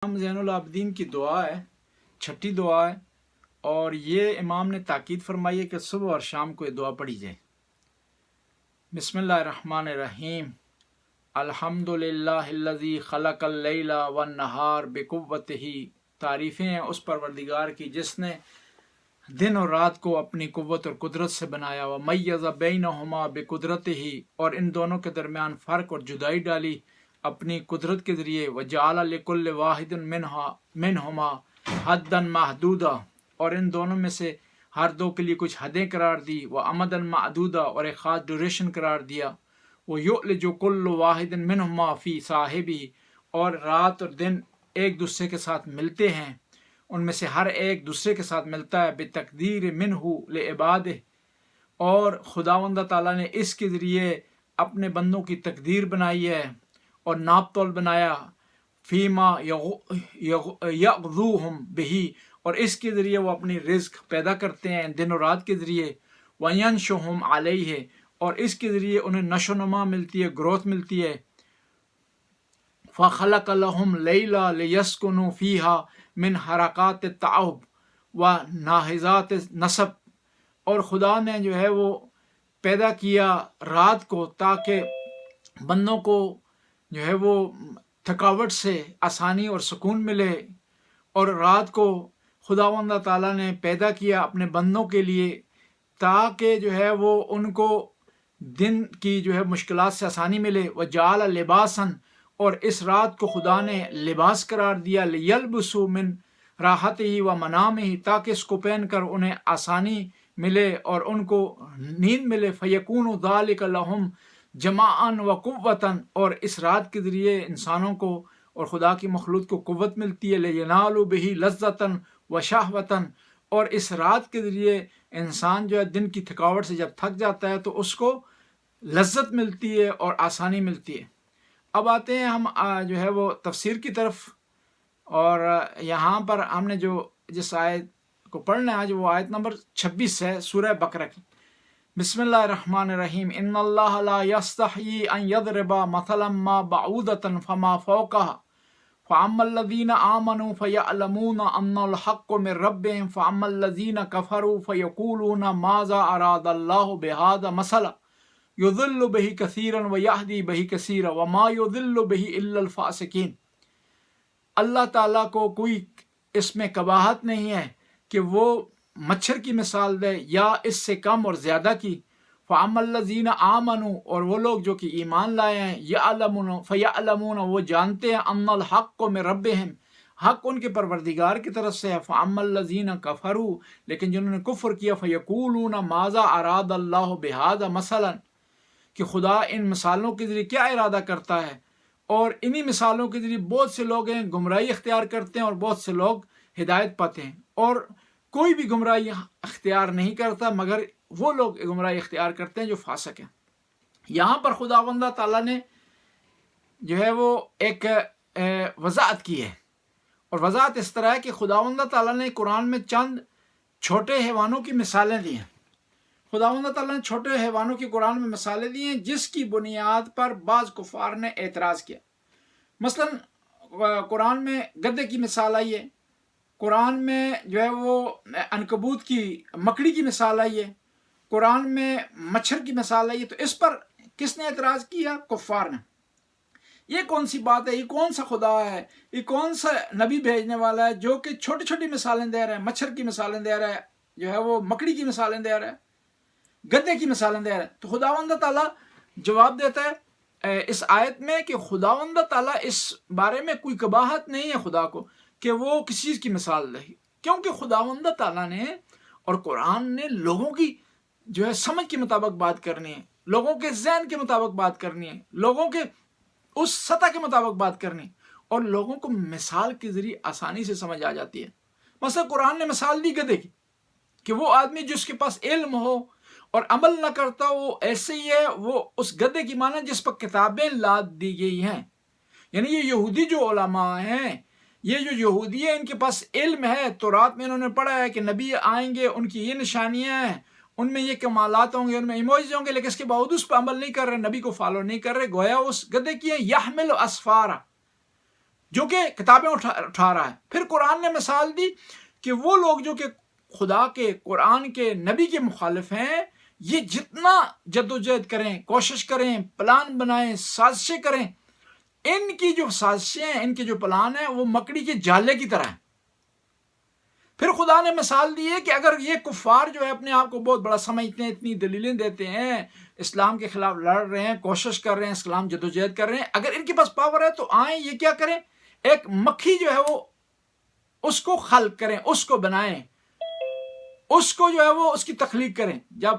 امام زین العابدین کی دعا ہے، چھٹی دعا ہے، اور یہ امام نے تاکید فرمائی ہے کہ صبح اور شام کو یہ دعا پڑھی جائے۔ بسم اللہ الرحمن الرحیم۔ الحمد للہ الذی خلق اللیل والنہار بقوتہ۔ تعریفیں ہیں اس پروردگار کی جس نے دن اور رات کو اپنی قوت اور قدرت سے بنایا، ومیز بینہما بقدرتہ، اور ان دونوں کے درمیان فرق اور جدائی ڈالی اپنی قدرت کے ذریعے، وجعل لکل واحد منہما حدا محدودا، اور ان دونوں میں سے ہر دو کے لیے کچھ حدیں قرار دی، وامدا معدودا، اور ایک خاص ڈیوریشن قرار دیا، ویؤلج کل واحد منہما فی صاحبہ، اور رات اور دن ایک دوسرے کے ساتھ ملتے ہیں، ان میں سے ہر ایک دوسرے کے ساتھ ملتا ہے، بتقدیر منہ لعبادہ، اور خداوند تعالیٰ نے اس کے ذریعے اپنے بندوں کی تقدیر بنائی ہے اور ناپ تول بنایا، فیما یغذوہم بہی، اور اس کے ذریعے وہ اپنی رزق پیدا کرتے ہیں دن اور رات کے ذریعے، وینشہم علیہ، اور اس کے ذریعے انہیں نشو و نما ملتی ہے، گروتھ ملتی ہے، فخلق لہم لیلا لیسکنوا فیہا من حرکات التعب و ناہزات نصب، اور خدا نے جو ہے وہ پیدا کیا رات کو تاکہ بندوں کو جو ہے وہ تھکاوٹ سے آسانی اور سکون ملے، اور رات کو خداوند تعالیٰ نے پیدا کیا اپنے بندوں کے لیے تاکہ جو ہے وہ ان کو دن کی جو ہے مشکلات سے آسانی ملے، وجعل لباسا، اور اس رات کو خدا نے لباس قرار دیا، لیلبسوا من راحتہ و منامہ، تاکہ اس کو پہن کر انہیں آسانی ملے اور ان کو نیند ملے، فیکون ذلک لہم جماعا و قوتا، اور اس رات کے ذریعے انسانوں کو اور خدا کی مخلوق کو قوت ملتی ہے، لینالوا بہ لذتا و شہوتا، اور اس رات کے ذریعے انسان جو ہے دن کی تھکاوٹ سے جب تھک جاتا ہے تو اس کو لذت ملتی ہے اور آسانی ملتی ہے۔ اب آتے ہیں ہم جو ہے وہ تفسیر کی طرف، اور یہاں پر ہم نے جو جس آیت کو پڑھنا ہے آج وہ آیت نمبر 26 ہے سورہ بقرہ کی۔ بسم اللہ الرحمن الرحیم۔ ان اللہ لا یستحیی ان یضرب مثلا ما بعودۃ فما فوقها فاما الذین آمنوا فیعلمون ان الحق من ربهم فاما الذین کفروا فیقولون ماذا اراد اللہ بہذا مثلا یضل بہ کثیرا ویہدی بہ کثیرا وما یضل بہ الا الفاسقین۔ اللہ تعالیٰ کو کوئی اس میں قباحت نہیں ہے کہ وہ مچھر کی مثال دے یا اس سے کم اور زیادہ کی، فَأَمَّا الَّذِينَ آمَنُوا، اور وہ لوگ جو کہ ایمان لائے ہیں، يَعْلَمُونَ فَيَعْلَمُونَ، وہ جانتے ہیں، أَنَّ الْحَقَّ مِن رَبِّهِمْ، حق ان کے پروردگار کی طرف سے ہے، فَأَمَّا الَّذِينَ كَفَرُوا، لیکن جنہوں نے کفر کیا، فَيَقُولُونَ مَاذَا أَرَادَ اللَّهُ بِهَذَا مَثَلًا، کہ خدا ان مثالوں کے ذریعے کیا ارادہ کرتا ہے، اور انہی مثالوں کے ذریعے بہت سے لوگ ہیں گمراہی اختیار کرتے ہیں اور بہت سے لوگ ہدایت پاتے ہیں، اور کوئی بھی گمراہی اختیار نہیں کرتا مگر وہ لوگ گمراہی اختیار کرتے ہیں جو فاسق ہیں۔ یہاں پر خداوند تعالیٰ نے جو ہے وہ ایک وضاحت کی ہے، اور وضاحت اس طرح ہے کہ خداوند تعالیٰ نے قرآن میں چند چھوٹے حیوانوں کی مثالیں دی ہیں۔ خداوند تعالیٰ نے چھوٹے حیوانوں کی قرآن میں مثالیں دی ہیں جس کی بنیاد پر بعض کفار نے اعتراض کیا۔ مثلا قرآن میں گدھے کی مثال آئی ہے، قرآن میں جو ہے وہ عنکبوت کی مکڑی کی مثال آئی ہے، قرآن میں مچھر کی مثال آئی ہے، تو اس پر کس نے اعتراض کیا؟ کفار نے۔ یہ کون سی بات ہے؟ یہ کون سا خدا ہے؟ یہ کون سا نبی بھیجنے والا ہے جو کہ چھوٹی چھوٹی مثالیں دے رہا ہے، مچھر کی مثالیں دے رہا ہے، جو ہے وہ مکڑی کی مثالیں دے رہا ہے، گدھے کی مثالیں دے رہا ہے؟ تو خداوند تعالیٰ جواب دیتا ہے اس آیت میں کہ خداوند تعالیٰ اس بارے میں کوئی قباحت نہیں ہے خدا کو کہ وہ کسی چیز کی مثال دے، کیونکہ خداوند تعالیٰ نے اور قرآن نے لوگوں کی جو ہے سمجھ کے مطابق بات کرنی ہے، لوگوں کے ذہن کے مطابق بات کرنی ہے، لوگوں کے اس سطح کے مطابق بات کرنی، اور لوگوں کو مثال کے ذریعے آسانی سے سمجھ آ جاتی ہے۔ مثلا قرآن نے مثال دی گدھے کی کہ وہ آدمی جس کے پاس علم ہو اور عمل نہ کرتا وہ ایسے ہی ہے، وہ اس گدھے کی مانا جس پر کتابیں لاد دی گئی ہیں۔ یعنی یہ یہودی جو علماء ہیں، یہ جو یہودی ہیں، ان کے پاس علم ہے، تورات میں انہوں نے پڑھا ہے کہ نبی آئیں گے، ان کی یہ نشانیاں ہیں، ان میں یہ کمالات ہوں گے، ان میں ایموجز ہوں گے، لیکن اس کے باوجود اس پر عمل نہیں کر رہے، نبی کو فالو نہیں کر رہے، گویا اس گدھے کی ہیں یحمل اسفارا، جو کہ کتابیں اٹھا رہا ہے۔ پھر قرآن نے مثال دی کہ وہ لوگ جو کہ خدا کے، قرآن کے، نبی کے مخالف ہیں، یہ جتنا جدوجہد کریں، کوشش کریں، پلان بنائیں، سازشیں کریں، ان کی جو سازشیں ہیں، ان کے جو پلان ہیں، وہ مکڑی کے جالے کی طرح ہیں۔ پھر خدا نے مثال دی ہے کہ اگر یہ کفار جو ہے اپنے آپ کو بہت بڑا سمجھتے ہیں، اتنی دلیلیں دیتے ہیں، اسلام کے خلاف لڑ رہے ہیں، کوشش کر رہے ہیں، اسلام جدوجہد کر رہے ہیں، اگر ان کے پاس پاور ہے تو آئیں یہ کیا کریں، ایک مکھی جو ہے وہ اس کو خلق کریں، اس کو بنائیں، اس کو جو ہے وہ اس کی تخلیق کریں۔ جب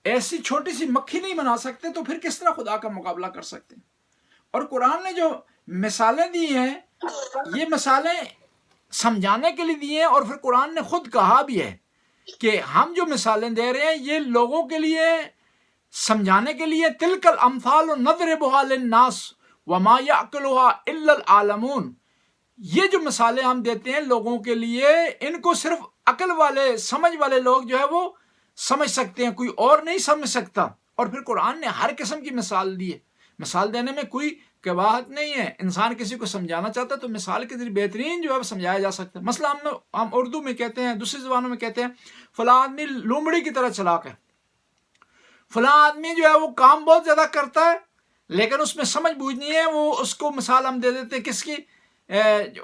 ایسی چھوٹی سی مکھی نہیں بنا سکتے تو پھر کس طرح خدا کا مقابلہ کر سکتے ہیں؟ اور قرآن نے جو مثالیں دی ہیں، یہ مثالیں سمجھانے کے لیے دی ہیں، اور پھر قرآن نے خود کہا بھی ہے کہ ہم جو مثالیں دے رہے ہیں یہ لوگوں کے لیے سمجھانے کے لیے، تلک الامثال نضربها للناس وما يعقلها الا العالمون، یہ جو مثالیں ہم دیتے ہیں لوگوں کے لیے، ان کو صرف عقل والے، سمجھ والے لوگ جو ہے وہ سمجھ سکتے ہیں، کوئی اور نہیں سمجھ سکتا۔ اور پھر قرآن نے ہر قسم کی مثال دی ہے، مثال دینے میں کوئی قباحت نہیں ہے۔ انسان کسی کو سمجھانا چاہتا ہے تو مثال کے ذریعے بہترین جو ہے سمجھایا جا سکتا ہے۔ مثلا ہم اردو میں کہتے ہیں، دوسری زبانوں میں کہتے ہیں فلاں آدمی لومڑی کی طرح چلاک ہے، فلاں آدمی جو ہے وہ کام بہت زیادہ کرتا ہے لیکن اس میں سمجھ بوجھ نہیں ہے۔ وہ اس کو مثال ہم دے دیتے ہیں کس کی،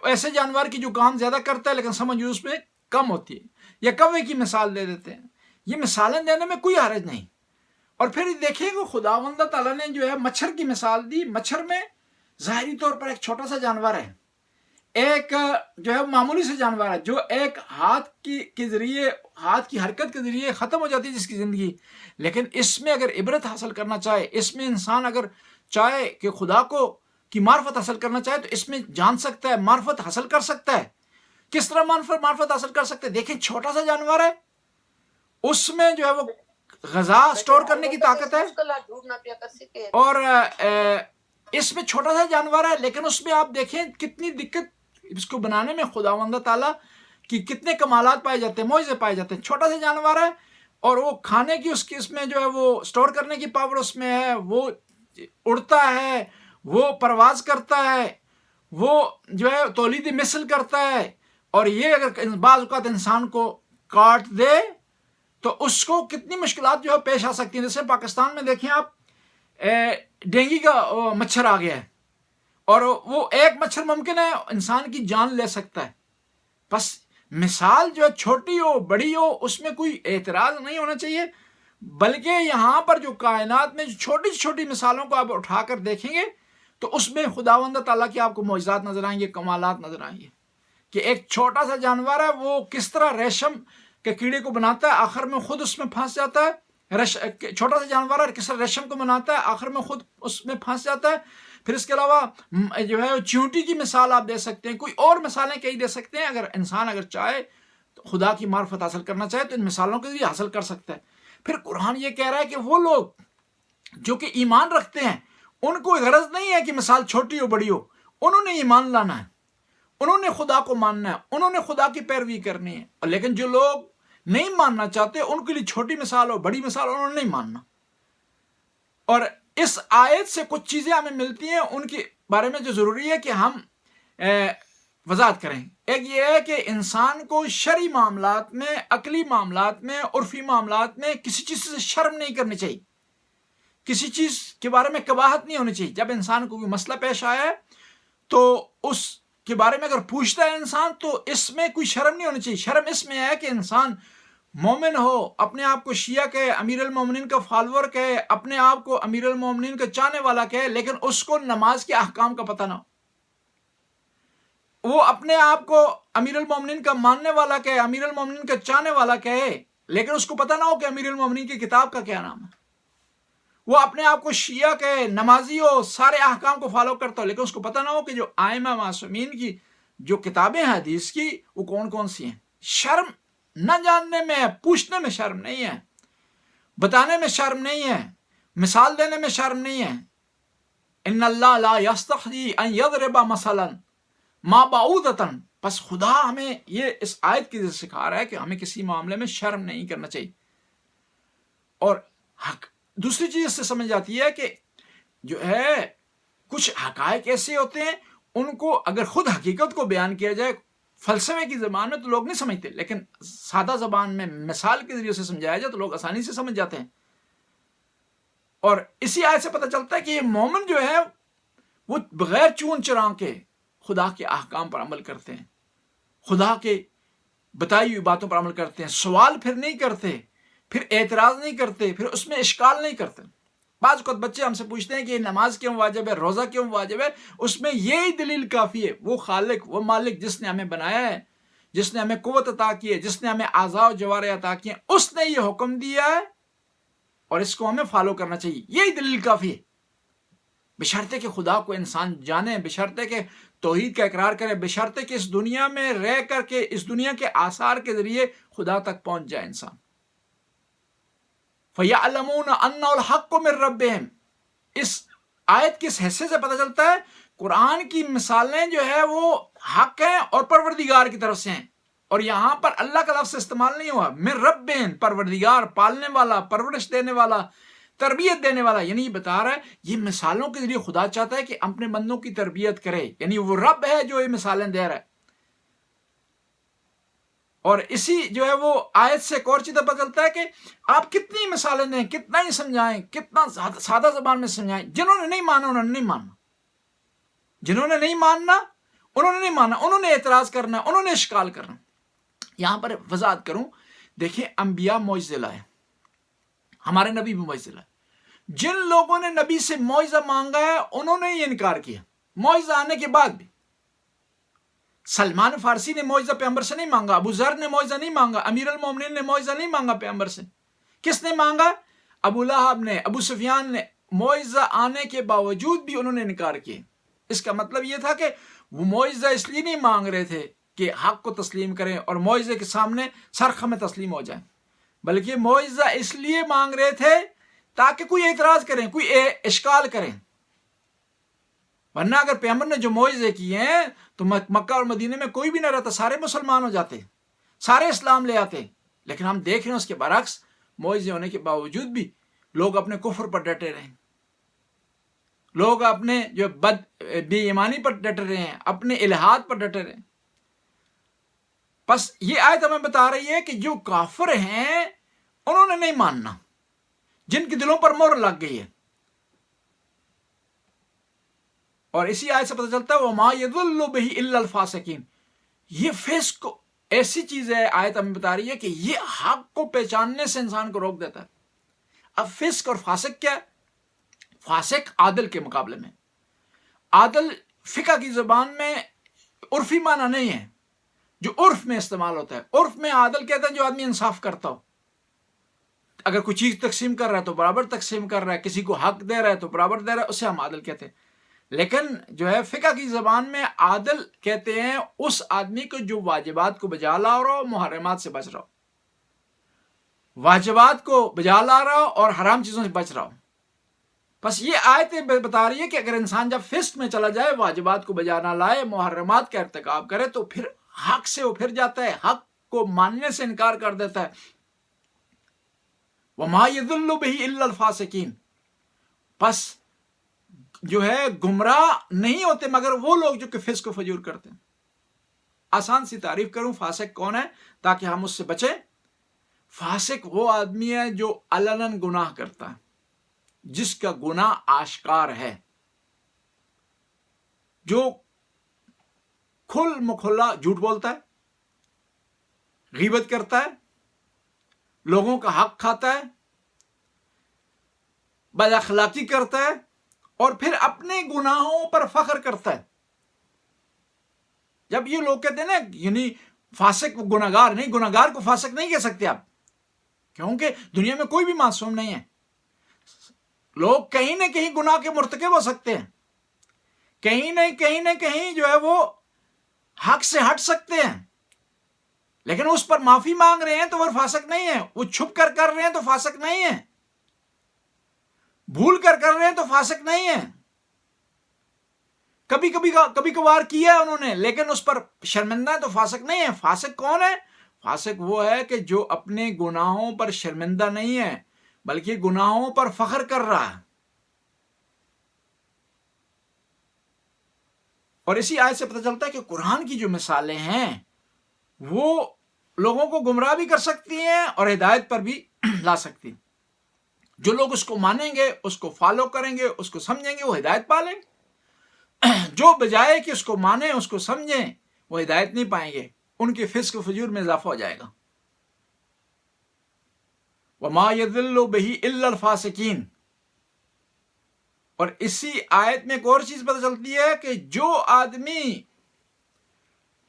ایسے جانور کی جو کام زیادہ کرتا ہے لیکن سمجھ اس میں کم ہوتی ہے، یا کوے کی مثال دے دیتے ہیں۔ یہ مثالیں دینے میں کوئی حرج نہیں۔ اور پھر دیکھیں کہ خداوند تعالیٰ نے جو ہے مچھر کی مثال دی۔ مچھر میں ظاہری طور پر ایک چھوٹا سا جانور ہے، ایک جو ہے معمولی سے جانور ہے، جو ایک ہاتھ کے ذریعے، ہاتھ کی حرکت کے ذریعے ختم ہو جاتی ہے جس کی زندگی۔ لیکن اس میں اگر عبرت حاصل کرنا چاہے، اس میں انسان اگر چاہے کہ خدا کی معرفت حاصل کرنا چاہے تو اس میں جان سکتا ہے، معرفت حاصل کر سکتا ہے۔ کس طرح معرفت حاصل کر سکتے ہیں؟ دیکھیں چھوٹا سا جانور ہے، اس میں جو ہے وہ غذا سٹور کرنے کی طاقت ہے، اور اس میں چھوٹا سا جانور ہے لیکن اس میں آپ دیکھیں کتنی دقت اس کو بنانے میں خداوند تعالیٰ کی کتنے کمالات پائے جاتے ہیں، معجزے پائے جاتے ہیں۔ چھوٹا سا جانور ہے اور وہ کھانے کی اس میں جو ہے وہ سٹور کرنے کی پاور اس میں ہے، وہ اڑتا ہے، وہ پرواز کرتا ہے، وہ جو ہے تولید مثل کرتا ہے، اور یہ اگر بعض اوقات انسان کو کاٹ دے تو اس کو کتنی مشکلات جو ہے پیش آ سکتی ہیں۔ جیسے پاکستان میں دیکھیں آپ، ڈینگی کا مچھر آ گیا ہے، اور وہ ایک مچھر ممکن ہے انسان کی جان لے سکتا ہے۔ بس مثال جو ہے چھوٹی ہو بڑی ہو اس میں کوئی اعتراض نہیں ہونا چاہیے، بلکہ یہاں پر جو کائنات میں جو چھوٹی چھوٹی مثالوں کو آپ اٹھا کر دیکھیں گے تو اس میں خداوند تعالیٰ کے آپ کو معجزات نظر آئیں گے، کمالات نظر آئیں گے کہ ایک چھوٹا سا جانور ہے وہ کس طرح ریشم کے کیڑے کو بناتا ہے، آخر میں خود اس میں پھنس جاتا ہے۔ چھوٹا سا جانور ہے کس طرح ریشم کو بناتا ہے، آخر میں خود اس میں پھنس جاتا ہے۔ پھر اس کے علاوہ جو ہے چیونٹی کی مثال آپ دے سکتے ہیں، کوئی اور مثالیں کئی دے سکتے ہیں۔ اگر انسان اگر چاہے تو خدا کی معرفت حاصل کرنا چاہے تو ان مثالوں کے ذریعے حاصل کر سکتا ہے۔ پھر قرآن یہ کہہ رہا ہے کہ وہ لوگ جو کہ ایمان رکھتے ہیں ان کو غرض نہیں ہے کہ مثال چھوٹی ہو بڑی ہو، انہوں نے ایمان لانا ہے، انہوں نے خدا کو ماننا ہے، انہوں نے خدا کی پیروی کرنی ہے۔ لیکن جو لوگ نہیں ماننا چاہتے ان کے لیے چھوٹی مثال ہو بڑی مثال انہوں نے نہیں ماننا۔ اور اس آیت سے کچھ چیزیں ہمیں ملتی ہیں، ان کے بارے میں جو ضروری ہے کہ ہم وضاحت کریں۔ ایک یہ ہے کہ انسان کو شرعی معاملات میں، عقلی معاملات میں، عرفی معاملات میں کسی چیز سے شرم نہیں کرنی چاہیے، کسی چیز کے بارے میں قباحت نہیں ہونی چاہیے۔ جب انسان کو کوئی مسئلہ پیش آیا ہے تو اس کے بارے میں اگر پوچھتا ہے انسان تو اس میں کوئی شرم نہیں ہونی چاہیے۔ شرم اس میں ہے کہ انسان مومن ہو، اپنے آپ کو شیعہ کہے، امیر المومنین کا فالوور کہے، اپنے آپ کو امیر المومنین کا چاہنے والا کہے، لیکن اس کو نماز کے احکام کا پتہ نہ ہو۔ وہ اپنے آپ کو امیر المومنین کا ماننے والا کہے، امیر المومنین کا چاہنے والا کہے، لیکن اس کو پتہ نہ ہو کہ امیر المومنین کی کتاب کا کیا نام ہے۔ وہ اپنے آپ کو شیعہ کہے، نمازی ہو، سارے احکام کو فالو کرتا ہو، لیکن اس کو پتہ نہ ہو کہ جو ائمہ معصومین کی جو کتابیں ہیں حدیث کی وہ کون کون سی ہیں۔ شرم نہ جاننے میں ہے، پوچھنے میں شرم نہیں ہے، بتانے میں شرم نہیں ہے، مثال دینے میں شرم نہیں ہے۔ ان اللہ لا یستحیی ان یضرب مثلا ما بعوضۃ، بس خدا ہمیں یہ اس آیت کی سکھا رہا ہے کہ ہمیں کسی معاملے میں شرم نہیں کرنا چاہیے۔ اور دوسری چیز اس سے سمجھ آتی ہے کہ جو ہے کچھ حقائق ایسے ہوتے ہیں ان کو اگر خود حقیقت کو بیان کیا جائے فلسفے کی زبان میں تو لوگ نہیں سمجھتے، لیکن سادہ زبان میں مثال کے ذریعے سے سمجھایا جائے تو لوگ آسانی سے سمجھ جاتے ہیں۔ اور اسی آیت سے پتہ چلتا ہے کہ یہ مومن جو ہے وہ بغیر چون چران کے خدا کے احکام پر عمل کرتے ہیں، خدا کے بتائی ہوئی باتوں پر عمل کرتے ہیں، سوال پھر نہیں کرتے، پھر اعتراض نہیں کرتے، پھر اس میں اشکال نہیں کرتے۔ بعض اوقات بچے ہم سے پوچھتے ہیں کہ یہ نماز کیوں واجب ہے، روزہ کیوں واجب ہے؟ اس میں یہی دلیل کافی ہے، وہ خالق، وہ مالک جس نے ہمیں بنایا ہے، جس نے ہمیں قوت عطا کی ہے، جس نے ہمیں اعضاء و جوارح عطا کیے ہیں، اس نے یہ حکم دیا ہے اور اس کو ہمیں فالو کرنا چاہیے، یہی دلیل کافی ہے۔ بشرطے کہ خدا کو انسان جانے، بشرطے کہ توحید کا اقرار کرے، بشرطے کہ اس دنیا میں رہ کر کے اس دنیا کے آثار کے ذریعے خدا تک پہنچ جائے انسان۔ فَيَعْلَمُونَ أَنَّهُ الْحَقُّ مِن رَّبِّهِمْ، اس آیت کس حصے سے پتہ چلتا ہے؟ قرآن کی مثالیں جو ہے وہ حق ہیں اور پروردگار کی طرف سے ہیں، اور یہاں پر اللہ کا لفظ استعمال نہیں ہوا، من ربہم، پروردگار، پالنے والا، پرورش دینے والا، تربیت دینے والا، یعنی یہ بتا رہا ہے یہ مثالوں کے ذریعے خدا چاہتا ہے کہ اپنے بندوں کی تربیت کرے، یعنی وہ رب ہے جو یہ مثالیں دے رہا ہے۔ اور اسی جو ہے وہ آیت سے ایک اور چیز پتہ چلتا ہے کہ آپ کتنی مثالیں دیں، کتنا ہی سمجھائیں، کتنا سادہ زبان میں سمجھائیں، جنہوں نے نہیں مانا انہوں نے نہیں ماننا، جنہوں نے نہیں ماننا انہوں نے نہیں ماننا، انہوں نے اعتراض کرنا، انہوں نے اشکال کرنا۔ یہاں پر وضاحت کروں، دیکھیں انبیاء معجزے لائے، ہمارے نبی بھی معجزے لائے، جن لوگوں نے نبی سے معجزہ مانگا ہے انہوں نے یہ انکار کیا معجزہ آنے کے بعد بھی۔ سلمان فارسی نے معجزہ پیغمبر سے نہیں مانگا، ابو ذر نے معجزہ نہیں مانگا، امیر المومنین نے معجزہ نہیں مانگا پیغمبر سے۔ کس نے مانگا؟ ابو لہب نے، ابو سفیان نے۔ معجزہ آنے کے باوجود بھی انہوں نے انکار کیا۔ اس کا مطلب یہ تھا کہ وہ معجزہ اس لیے نہیں مانگ رہے تھے کہ حق کو تسلیم کریں اور معجزے کے سامنے سرخم میں تسلیم ہو جائیں، بلکہ معجزہ اس لیے مانگ رہے تھے تاکہ کوئی اعتراض کریں، کوئی اشکال کریں۔ ورنہ اگر پیغمبر نے جو معجزے کیے ہیں تو مکہ اور مدینے میں کوئی بھی نہ رہتا، سارے مسلمان ہو جاتے، سارے اسلام لے آتے۔ لیکن ہم دیکھ رہے ہیں اس کے برعکس، معجزے ہونے کے باوجود بھی لوگ اپنے کفر پر ڈٹے رہے، لوگ اپنے جو بے ایمانی پر ڈٹے رہے ہیں، اپنے الہاد پر ڈٹے رہے۔ بس یہ آیت ہمیں بتا رہی ہے کہ جو کافر ہیں انہوں نے نہیں ماننا، جن کے دلوں پر مہر لگ گئی ہے۔ اور اسی آیت سے پتہ چلتا ہے وَمَا يَضُلُّ بِهِ إِلَّا الْفَاسِقِينَ، یہ فسق ایسی چیز ہے، آیت ہمیں بتا رہی ہے کہ یہ حق کو پہچاننے سے انسان کو روک دیتا ہے۔ اب فسق اور فاسق کیا ہے؟ فاسق عادل کے مقابلے میں، عادل فقہ کی زبان میں عرفی معنی نہیں ہے، جو عرف میں استعمال ہوتا ہے۔ عرف میں عادل کہتا ہے جو آدمی انصاف کرتا ہو، اگر کوئی چیز تقسیم کر رہا ہے تو برابر تقسیم کر رہا ہے، کسی کو حق دے رہا ہے تو برابر دے رہا ہے، اسے ہم عادل کہتے ہیں۔ لیکن جو ہے فقہ کی زبان میں عادل کہتے ہیں اس آدمی کو جو واجبات کو بجا لا رہا ہو، محرمات سے بچ رہا ہو، واجبات کو بجا لا رہا ہو اور حرام چیزوں سے بچ رہا ہو۔ بس یہ آیت بتا رہی ہے کہ اگر انسان جب فسق میں چلا جائے، واجبات کو بجا نہ لائے، محرمات کا ارتکاب کرے، تو پھر حق سے وہ پھر جاتا ہے، حق کو ماننے سے انکار کر دیتا ہے۔ وَمَا يَضُلُّ بِهِ إِلَّا الْفَاسِقِينَ، بس جو ہے گمراہ نہیں ہوتے مگر وہ لوگ جو کہ فسق و فجور کرتے ہیں۔ آسان سی تعریف کروں فاسق کون ہے تاکہ ہم اس سے بچیں۔ فاسق وہ آدمی ہے جو علناً گناہ کرتا ہے، جس کا گناہ آشکار ہے، جو کھل مکھلا جھوٹ بولتا ہے، غیبت کرتا ہے، لوگوں کا حق کھاتا ہے، بد اخلاقی کرتا ہے، اور پھر اپنے گناہوں پر فخر کرتا ہے۔ جب یہ لوگ کہتے ہیں نا یعنی فاسق گناہگار نہیں، گناہگار کو فاسق نہیں کہہ سکتے آپ، کیونکہ دنیا میں کوئی بھی معصوم نہیں ہے۔ لوگ کہیں نہ کہیں گناہ کے مرتکب ہو سکتے ہیں، کہیں نہ کہیں جو ہے وہ حق سے ہٹ سکتے ہیں، لیکن اس پر معافی مانگ رہے ہیں تو وہ فاسق نہیں ہے، وہ چھپ کر رہے ہیں تو فاسق نہیں ہے، بھول کر رہے ہیں تو فاسق نہیں ہے، کبھی کبھار کیا ہے انہوں نے لیکن اس پر شرمندہ ہے تو فاسق نہیں ہے۔ فاسق کون ہے؟ فاسق وہ ہے کہ جو اپنے گناہوں پر شرمندہ نہیں ہے بلکہ گناہوں پر فخر کر رہا ہے۔ اور اسی آیت سے پتہ چلتا ہے کہ قرآن کی جو مثالیں ہیں وہ لوگوں کو گمراہ بھی کر سکتی ہیں اور ہدایت پر بھی لا سکتی ہیں۔ جو لوگ اس کو مانیں گے، اس کو فالو کریں گے، اس کو سمجھیں گے، وہ ہدایت پا لیں گے۔ جو بجائے کہ اس کو مانیں، اس کو سمجھیں، وہ ہدایت نہیں پائیں گے، ان کے فسق و فجور میں اضافہ ہو جائے گا۔ وَمَا يَضِلُّ بِهِ إِلَّا الْفَاسِقِينَ۔ اور اسی آیت میں ایک اور چیز پتہ چلتی ہے کہ جو آدمی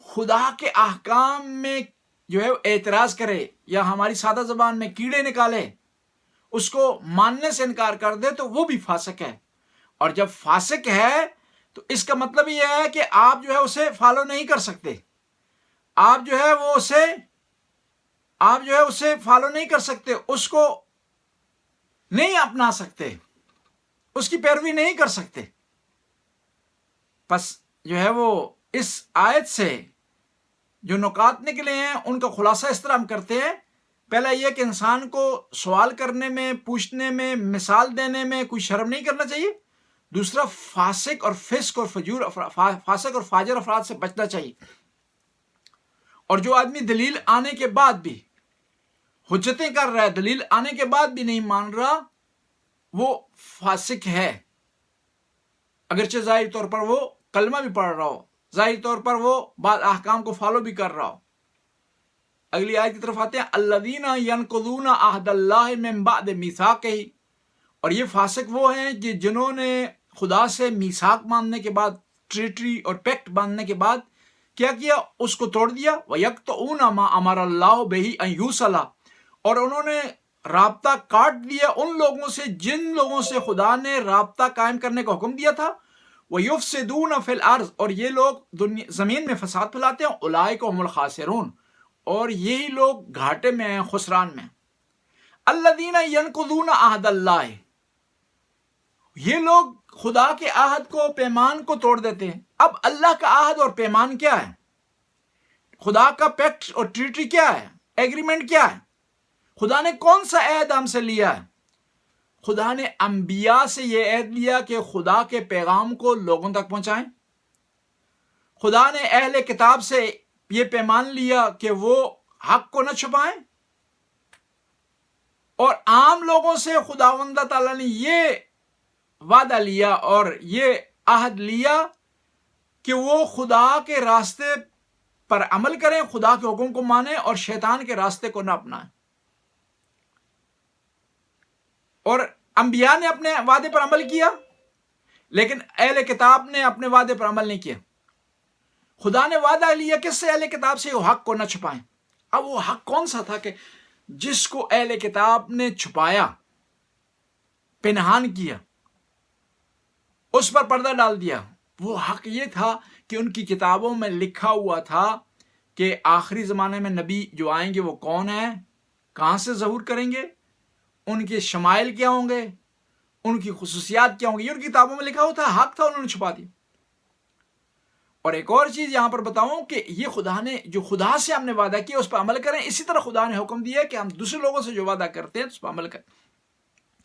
خدا کے احکام میں جو ہے اعتراض کرے یا ہماری سادہ زبان میں کیڑے نکالے، اس کو ماننے سے انکار کر دے، تو وہ بھی فاسق ہے۔ اور جب فاسق ہے تو اس کا مطلب یہ ہے کہ آپ جو ہے اسے فالو نہیں کر سکتے، آپ جو ہے اسے فالو نہیں کر سکتے، اس کو نہیں اپنا سکتے، اس کی پیروی نہیں کر سکتے۔ پس جو ہے وہ اس آیت سے جو نکات نکلے ہیں ان کا خلاصہ اس طرح ہم کرتے ہیں۔ پہلا یہ کہ انسان کو سوال کرنے میں، پوچھنے میں، مثال دینے میں کوئی شرم نہیں کرنا چاہیے۔ دوسرا، فاسق اور فسق اور فجور، فاسق اور فاجر افراد سے بچنا چاہیے۔ اور جو آدمی دلیل آنے کے بعد بھی حجتیں کر رہا ہے، دلیل آنے کے بعد بھی نہیں مان رہا، وہ فاسق ہے، اگرچہ ظاہری طور پر وہ کلمہ بھی پڑھ رہا ہو، ظاہری طور پر وہ بعض احکام کو فالو بھی کر رہا ہو۔ اگلی آیت کی طرف آتے ہیں، الذین ینقضون عہد اللہ من بعد میثاقہ۔ اور یہ فاسق وہ ہیں کہ جنہوں نے خدا سے میثاق باندھنے کے بعد، ٹریٹری اور پیکٹ باندھنے کے بعد کیا کیا؟ اس کو توڑ دیا۔ وَيَقْطَعُونَ مَا أَمَرَ اللَّهُ بِهِ أَن يُوصَلَ۔ اور انہوں نے رابطہ کاٹ دیا ان لوگوں سے جن لوگوں سے خدا نے رابطہ قائم کرنے کا حکم دیا تھا۔ وَيُفْسِدُونَ فِي الْأَرْضِ۔ اور یہ لوگ زمین میں فساد پھیلاتے ہیں۔ أُولَٰئِكَ هُمُ الْخَاسِرُونَ۔ اور یہی لوگ گھاٹے میں ہیں، خسران میں۔ الَّذِينَ يَنقُضُونَ عَهْدَ اللَّهِ۔ یہ لوگ خدا کے عہد کو، پیمان کو توڑ دیتے ہیں۔ اب اللہ کا عہد اور پیمان کیا ہے؟ خدا کا پیکٹ اور ٹریٹی کیا ہے؟ ایگریمنٹ کیا ہے؟ خدا نے کون سا عہد ہم سے لیا ہے؟ خدا نے انبیاء سے یہ عہد لیا کہ خدا کے پیغام کو لوگوں تک پہنچائیں۔ خدا نے اہل کتاب سے یہ پیمان لیا کہ وہ حق کو نہ چھپائیں، اور عام لوگوں سے خداوند تعالیٰ نے یہ وعدہ لیا اور یہ عہد لیا کہ وہ خدا کے راستے پر عمل کریں، خدا کے حکم کو مانیں اور شیطان کے راستے کو نہ اپنائیں۔ اور انبیاء نے اپنے وعدے پر عمل کیا، لیکن اہل کتاب نے اپنے وعدے پر عمل نہیں کیا۔ خدا نے وعدہ لیا کس سے؟ اہل کتاب سے، وہ حق کو نہ چھپائیں۔ اب وہ حق کون سا تھا کہ جس کو اہل کتاب نے چھپایا، پنہان کیا، اس پر پردہ ڈال دیا؟ وہ حق یہ تھا کہ ان کی کتابوں میں لکھا ہوا تھا کہ آخری زمانے میں نبی جو آئیں گے وہ کون ہیں، کہاں سے ظہور کریں گے، ان کے شمائل کیا ہوں گے، ان کی خصوصیات کیا ہوں گی، یہ ان کی کتابوں میں لکھا ہوا تھا۔ حق تھا، انہوں نے چھپا دیا۔ اور ایک اور چیز یہاں پر بتاؤں کہ یہ خدا نے جو خدا سے ہم نے وعدہ کیا اس پر عمل کریں، اسی طرح خدا نے حکم دیا کہ ہم دوسرے لوگوں سے جو وعدہ کرتے ہیں اس پر عمل کریں۔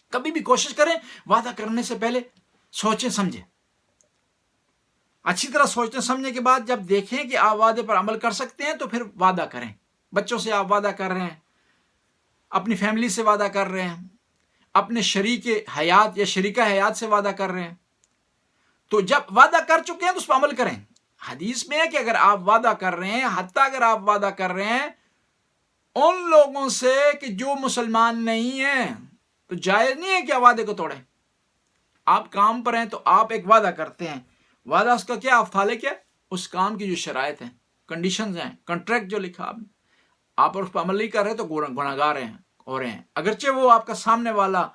کبھی بھی کوشش کریں وعدہ کرنے سے پہلے سوچیں سمجھیں، اچھی طرح سوچنے سمجھنے کے بعد جب دیکھیں کہ آپ وعدے پر عمل کر سکتے ہیں تو پھر وعدہ کریں۔ بچوں سے آپ وعدہ کر رہے ہیں، اپنی فیملی سے وعدہ کر رہے ہیں، اپنے شریک حیات یا شریکہ حیات سے وعدہ کر رہے ہیں، تو جب وعدہ کر چکے ہیں تو اس پر عمل کریں۔ حدیث میں ہے کہ اگر آپ وعدہ کر رہے ہیں، حتیٰ اگر آپ وعدہ کر رہے ہیں ان لوگوں سے کہ جو مسلمان نہیں ہیں، تو جائز نہیں ہے کہ آپ وعدے کو توڑیں۔ آپ کام پر ہیں تو آپ ایک وعدہ کرتے ہیں، وعدہ اس کا کیا؟ افعال کیا؟ اس کام کی جو شرائط ہیں، کنڈیشنز ہیں، کنٹریکٹ جو لکھا آپ اس پر عمل نہیں کر رہے تو گناہگار ہیں ہو رہے ہیں، اگرچہ وہ آپ کا سامنے والا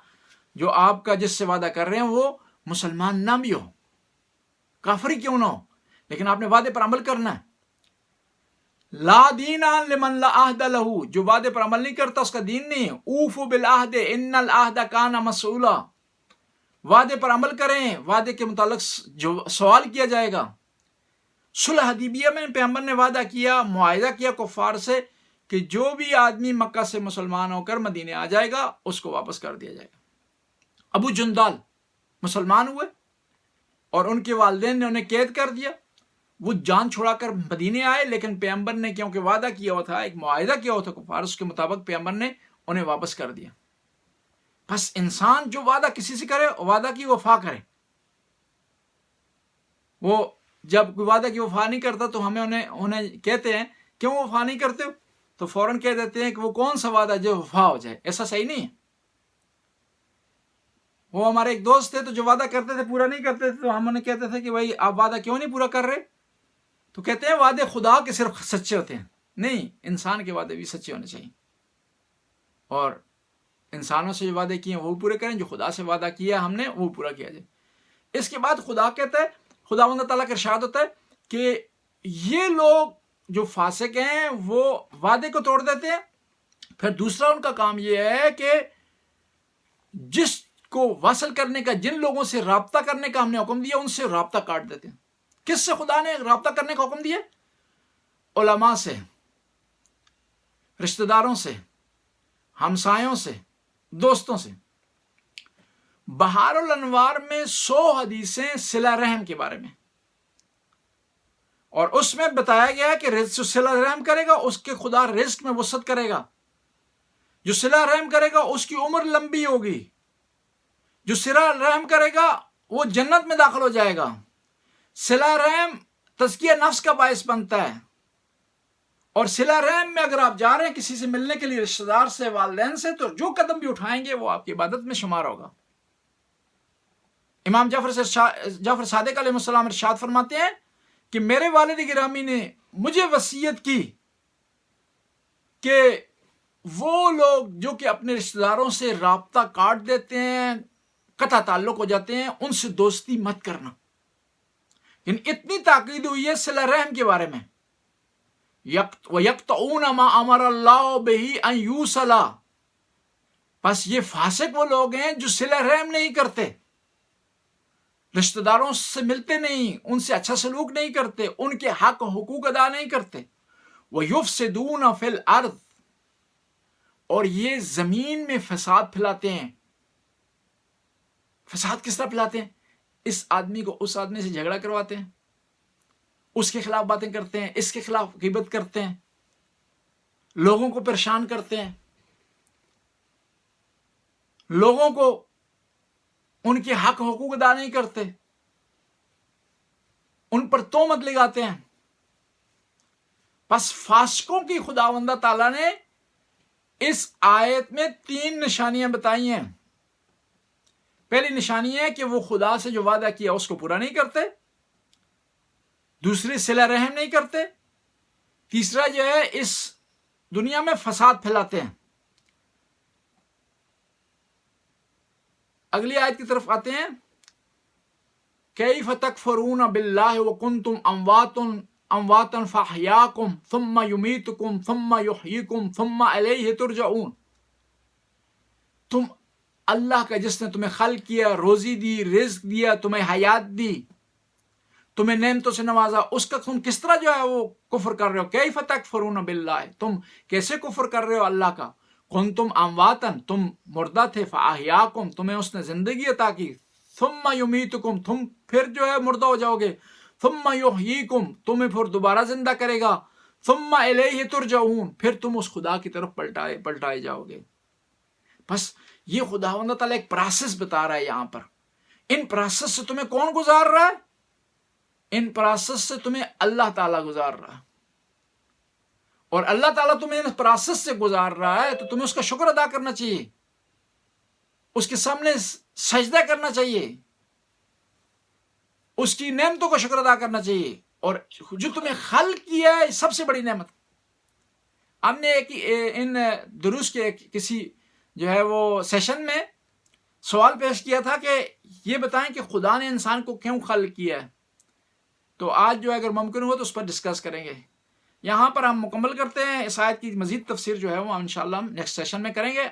جو آپ کا جس سے وعدہ کر رہے ہیں وہ مسلمان نہ بھی ہو، کافر ہی کیوں نہ ہو، لیکن آپ نے وعدے پر عمل کرنا ہے۔ لا دین لمن لا عہد لہ، جو وعدے پر عمل نہیں کرتا اس کا دین نہیں ہے۔ اوفوا بالعہد ان العہد کان مسئولا، وعدے پر عمل کریں، وعدے کے متعلق جو سوال کیا جائے گا۔ صلح حدیبیہ میں پیغمبر نے وعدہ کیا، معاہدہ کیا کفار سے کہ جو بھی آدمی مکہ سے مسلمان ہو کر مدینے آ جائے گا اس کو واپس کر دیا جائے گا۔ ابو جندال مسلمان ہوئے اور ان کے والدین نے انہیں قید کر دیا، وہ جان چھڑا کر مدینے آئے، لیکن پیغمبر نے کیونکہ وعدہ کیا ہوا تھا، ایک معاہدہ کیا ہوا تھا کفار، اس کے مطابق پیغمبر نے انہیں واپس کر دیا۔ بس انسان جو وعدہ کسی سے کرے، وعدہ کی وفا کرے۔ وہ جب کوئی وعدہ کی وفا نہیں کرتا تو ہمیں انہیں کہتے ہیں کیوں وفا نہیں کرتے ہو، تو فوراً کہہ دیتے ہیں کہ وہ کون سا وعدہ جو وفا ہو جائے، ایسا صحیح نہیں ہے۔ وہ ہمارے ایک دوست تھے تو جو وعدہ کرتے تھے پورا نہیں کرتے تھے، تو ہم انہیں کہتے تھے کہ بھائی آپ وعدہ کیوں نہیں پورا کر رہے؟ تو کہتے ہیں وعدے خدا کے صرف سچے ہوتے ہیں، نہیں، انسان کے وعدے بھی سچے ہونے چاہیے، اور انسانوں سے جو وعدے کیے ہیں وہ پورے کریں، جو خدا سے وعدہ کیا ہم نے وہ پورا کیا جائے۔ اس کے بعد خدا کہتا ہے، خداوند تعالیٰ کا ارشاد ہوتا ہے کہ یہ لوگ جو فاسق ہیں وہ وعدے کو توڑ دیتے ہیں، پھر دوسرا ان کا کام یہ ہے کہ جس کو وصل کرنے کا، جن لوگوں سے رابطہ کرنے کا ہم نے حکم دیا ان سے رابطہ کاٹ دیتے ہیں۔ کس سے خدا نے رابطہ کرنے کا حکم دیا؟ علماء سے، رشتہ داروں سے، ہمسایوں سے، دوستوں سے۔ بہار الانوار میں 100 حدیثیں صلہ رحم کے بارے میں، اور اس میں بتایا گیا کہ جو صلہ رحم کرے گا اس کے خدا رزق میں وسعت کرے گا، جو صلہ رحم کرے گا اس کی عمر لمبی ہوگی، جو صلہ رحم کرے گا وہ جنت میں داخل ہو جائے گا۔ صلہ رحم تزکیہ نفس کا باعث بنتا ہے، اور صلہ رحم میں اگر آپ جا رہے ہیں کسی سے ملنے کے لیے، رشتہ دار سے، والدین سے، تو جو قدم بھی اٹھائیں گے وہ آپ کی عبادت میں شمار ہوگا۔ امام جعفر صادق علیہ السلام ارشاد فرماتے ہیں کہ میرے والد گرامی نے مجھے وصیت کی کہ وہ لوگ جو کہ اپنے رشتہ داروں سے رابطہ کاٹ دیتے ہیں، قطع تعلق ہو جاتے ہیں، ان سے دوستی مت کرنا۔ یعنی اتنی تاکید ہوئی ہے صلہ رحم کے بارے میں، وَيَقْطَعُونَ مَا أَمَرَ اللَّهُ بِهِ أَن يُوصَلَ۔ بس یہ فاسق وہ لوگ ہیں جو صلہ رحم نہیں کرتے، رشتہ داروں سے ملتے نہیں، ان سے اچھا سلوک نہیں کرتے، ان کے حق و حقوق ادا نہیں کرتے۔ وَيُفْسِدُونَ فِي الْأَرْضِ، اور یہ زمین میں فساد پھیلاتے ہیں۔ فساد کس طرح پھیلاتے ہیں؟ اس آدمی کو اس آدمی سے جھگڑا کرواتے ہیں، اس کے خلاف باتیں کرتے ہیں، اس کے خلاف غیبت کرتے ہیں، لوگوں کو پریشان کرتے ہیں، لوگوں کو ان کے حق حقوق ادا نہیں کرتے، ان پر تہمت لگاتے ہیں۔ بس فاسقوں کی خداوند تعالیٰ نے اس آیت میں 3 نشانیاں بتائی ہیں۔ پہلی نشانی ہے کہ وہ خدا سے جو وعدہ کیا اس کو پورا نہیں کرتے، دوسری صلہ رحم نہیں کرتے، تیسرا جو ہے اس دنیا میں فساد پھیلاتے ہیں۔ اگلی آیت کی طرف آتے ہیں، کیف تکفرون باللہ وکنتم امواتا فاحیاکم ثم یمیتکم ثم یحییکم ثم الیہ ترجعون۔ تم اللہ کا جس نے تمہیں خلق کیا، روزی دی، رزق دیا، تمہیں حیات دی، تمہیں نعمتوں سے نوازا، اس کا تم کس طرح جو ہے وہ کفر کر رہے ہو؟ کیف تکفرون باللہ، تم کیسے کفر کر رہے ہو اللہ کا؟ کنتم امواتا، تم مردہ تھے، فاحیاکم، تمہیں اس نے زندگی عطا کی، ثم یمیتکم، تم پھر جو ہے مردہ ہو جاؤ گے، ثم یحییکم، تمہیں پھر دوبارہ زندہ کرے گا، ثم الیہ ترجعون، پھر تم اس خدا کی طرف پلٹائے جاؤ گے۔ بس یہ خداوند تعالیٰ ایک پروسیس بتا رہا ہے یہاں پر۔ ان پروسیس سے تمہیں کون گزار رہا ہے؟ ان پروسیس سے تمہیں اللہ تعالیٰ گزار رہا ہے، اور اللہ تعالیٰ تمہیں اس پروسیس سے گزار رہا ہے تو تمہیں اس کا شکر ادا کرنا چاہیے، اس کے سامنے سجدہ کرنا چاہیے، اس کی نعمتوں کا شکر ادا کرنا چاہیے، اور جو تمہیں خلق کیا ہے سب سے بڑی نعمت۔ ہم نے ان دروس کے کسی جو ہے وہ سیشن میں سوال پیش کیا تھا کہ یہ بتائیں کہ خدا نے انسان کو کیوں خلق کیا ہے، تو آج جو اگر ممکن ہو تو اس پر ڈسکس کریں گے۔ یہاں پر ہم مکمل کرتے ہیں، اس آیت کی مزید تفسیر جو ہے وہ انشاءاللہ ہم نیکسٹ سیشن میں کریں گے۔